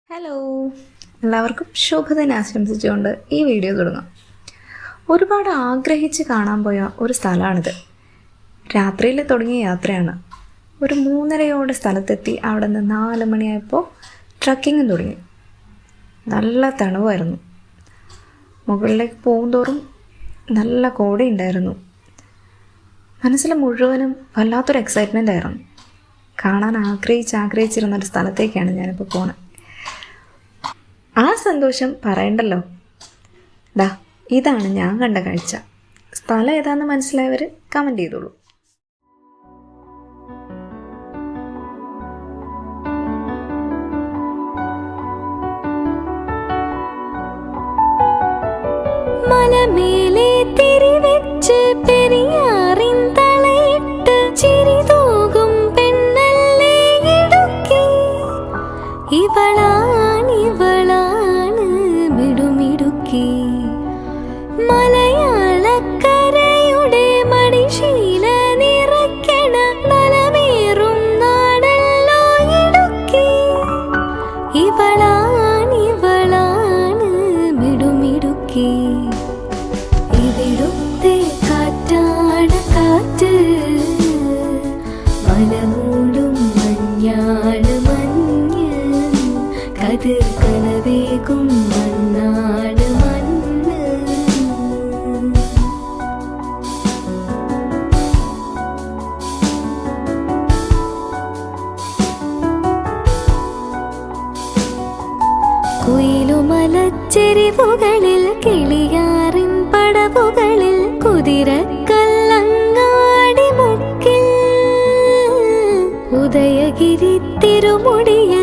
Hello, എല്ലാവർക്കും ശുഭദിനം ആശംസിച്ചുകൊണ്ട് ഈ വീഡിയോ തുടങ്ങാം. ഒരുപാട് ആഗ്രഹിച്ച് കാണാൻ പോയ ഒരു സ്ഥലമാണിത്. രാത്രിയിൽ തുടങ്ങിയ യാത്രയാണ്. ഒരു 3:30 സ്ഥലത്തെത്തി. അവിടെ നിന്ന് 4 മണിയായപ്പോൾ ട്രക്കിങ്ങും തുടങ്ങി. നല്ല തണുവായിരുന്നു. മുകളിലേക്ക് പോകുന്തോറും നല്ല കോടയുണ്ടായിരുന്നു. മനസ്സിൽ മുഴുവനും വല്ലാത്തൊരു എക്സൈറ്റ്മെൻ്റ് ആയിരുന്നു. കാണാൻ ആഗ്രഹിച്ചിരുന്നൊരു സ്ഥലത്തേക്കാണ് ഞാനിപ്പോൾ പോകുന്നത്. ആ സന്തോഷം പറയണ്ടല്ലോ. ഇതാണ് ഞാൻ കണ്ട കാഴ്ച. സ്ഥലം ഏതാണെന്ന് മനസ്സിലായവർ കമൻറ്റ് ചെയ്തോളൂ. മലമേലെ തിരിവെച്ച് പെരിയാറിൻ തളയിട്ട് ചിരിതൂകും പെണ്ണല്ലേ ഇടുക്കി. ഇവളാണ് മിടുമിടുക്കി. മലയാളക്കരയുടെ മടിശീല നിറയ്ക്കണ നലമേറും നാടല്ലോ ഇടുക്കി. ഇവളാണ് മിടുമിടുക്കി. ഇവിടുത്തെ കാറ്റാണ് കാറ്റ്, മലമൂടും മഞ്ഞാണ് മഞ്ഞ്, കതിർ കനവേകും മണ്ണാണ് മണ്ണ്. കുയിലുമലച്ചെരിവുകളിൽ കിളിയാറിൻ പടവുകളിൽ കുതിരക്കല്ലങ്ങാടി മുക്കിൽ ഉദയഗിരി തിരുമുടിയ